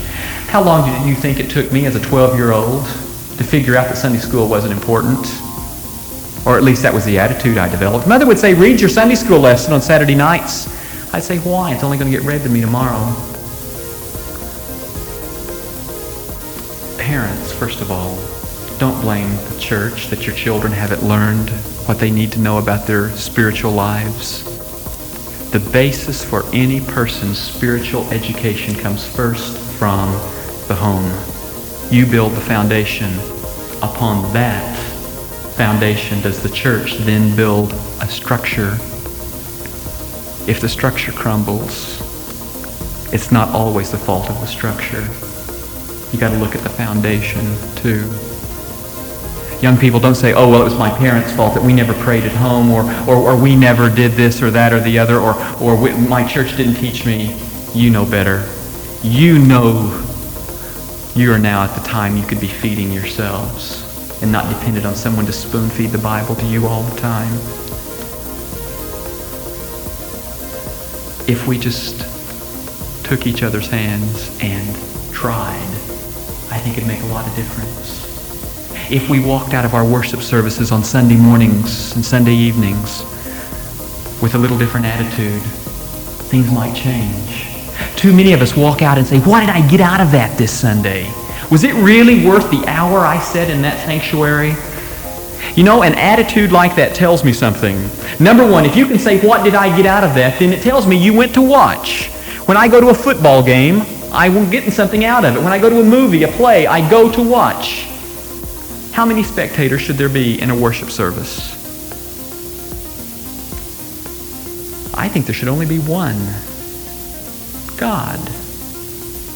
How long did you think it took me as a 12-year-old to figure out that Sunday school wasn't important? Or at least that was the attitude I developed. Mother would say, read your Sunday school lesson on Saturday nights. I'd say, why? It's only going to get read to me tomorrow. Parents, first of all, don't blame the church that your children haven't learned what they need to know about their spiritual lives. The basis for any person's spiritual education comes first from the home. You build the foundation. Upon that foundation does the church then build a structure. If the structure crumbles, it's not always the fault of the structure. You got to look at the foundation too. Young people, don't say, oh, well, it was my parents' fault that we never prayed at home, or we never did this or that or the other, or my church didn't teach me. You know better. You know you are now at the time you could be feeding yourselves and not dependent on someone to spoon feed the Bible to you all the time. If we just took each other's hands and tried, I think it'd make a lot of difference. If we walked out of our worship services on Sunday mornings and Sunday evenings with a little different attitude, things might change. Too many of us walk out and say, what did I get out of that this Sunday? Was it really worth the hour I sat in that sanctuary? You know, an attitude like that tells me something. Number one, if you can say, what did I get out of that, then it tells me you went to watch. When I go to a football game, I'm getting something out of it. When I go to a movie, a play, I go to watch. How many spectators should there be in a worship service? I think there should only be one. God.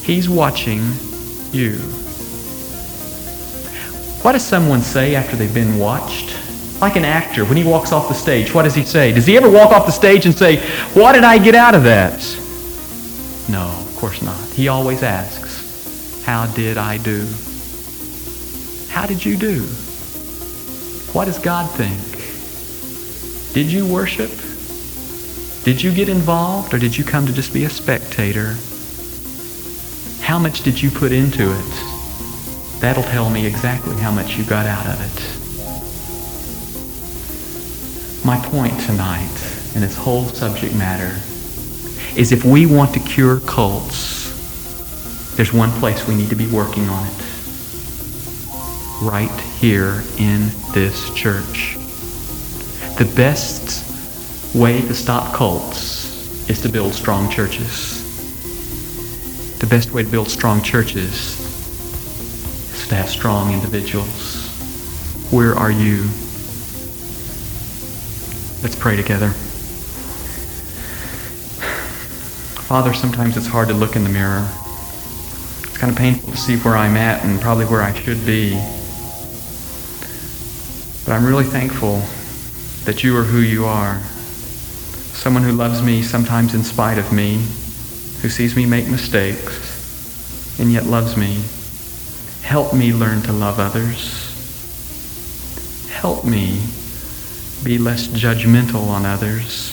He's watching you. What does someone say after they've been watched? Like an actor, when he walks off the stage, what does he say? Does he ever walk off the stage and say, what did I get out of that? No, of course not. He always asks, how did I do? How did you do? What does God think? Did you worship? Did you get involved, or did you come to just be a spectator? How much did you put into it? That'll tell me exactly how much you got out of it. My point tonight, in this whole subject matter, is if we want to cure cults, there's one place we need to be working on it. Right here in this church. The best way to stop cults is to build strong churches. The best way to build strong churches is to have strong individuals. Where are you? Let's pray together. Father, sometimes it's hard to look in the mirror. It's kind of painful to see where I'm at and probably where I should be. But I'm really thankful that you are who you are. Someone who loves me sometimes in spite of me, who sees me make mistakes and yet loves me. Help me learn to love others. Help me be less judgmental on others.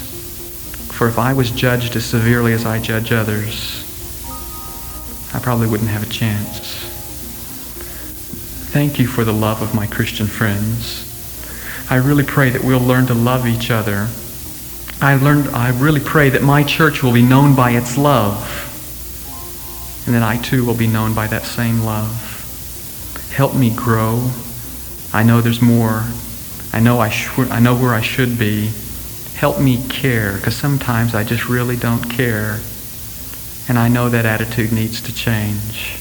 For if I was judged as severely as I judge others, I probably wouldn't have a chance. Thank you for the love of my Christian friends. I really pray that we'll learn to love each other. I really pray that my church will be known by its love, and that I too will be known by that same love. Help me grow. I know there's more. I know where I should be. Help me care, because sometimes I just really don't care, and I know that attitude needs to change.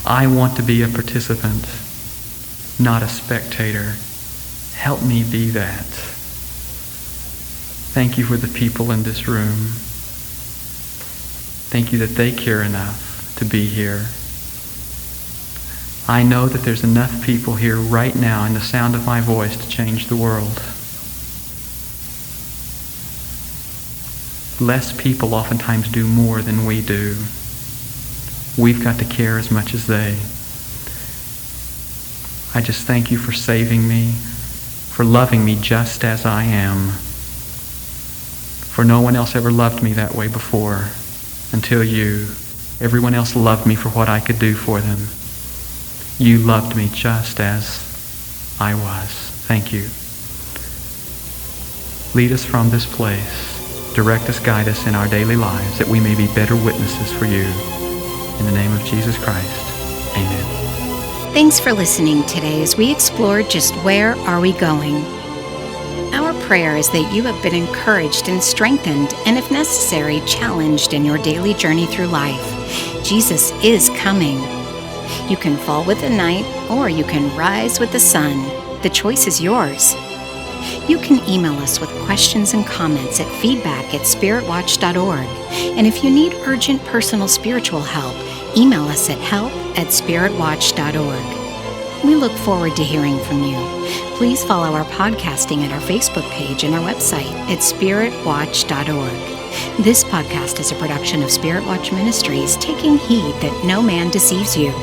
I want to be a participant, not a spectator. Help me be that. Thank you for the people in this room. Thank you that they care enough to be here. I know that there's enough people here right now in the sound of my voice to change the world. Less people oftentimes do more than we do. We've got to care as much as they. I just thank you for saving me, for loving me just as I am. For no one else ever loved me that way before, until you. Everyone else loved me for what I could do for them. You loved me just as I was. Thank you. Lead us from this place. Direct us, guide us in our daily lives, that we may be better witnesses for you. In the name of Jesus Christ, amen. Thanks for listening today as we explored just where are we going. Our prayer is that you have been encouraged and strengthened, and if necessary, challenged in your daily journey through life. Jesus is coming. You can fall with the night, or you can rise with the sun. The choice is yours. You can email us with questions and comments at feedback@spiritwatch.org. And if you need urgent personal spiritual help, email us at help@spiritwatch.org. We look forward to hearing from you. Please follow our podcasting at our Facebook page and our website at spiritwatch.org. This podcast is a production of Spirit Watch Ministries, taking heed that no man deceives you.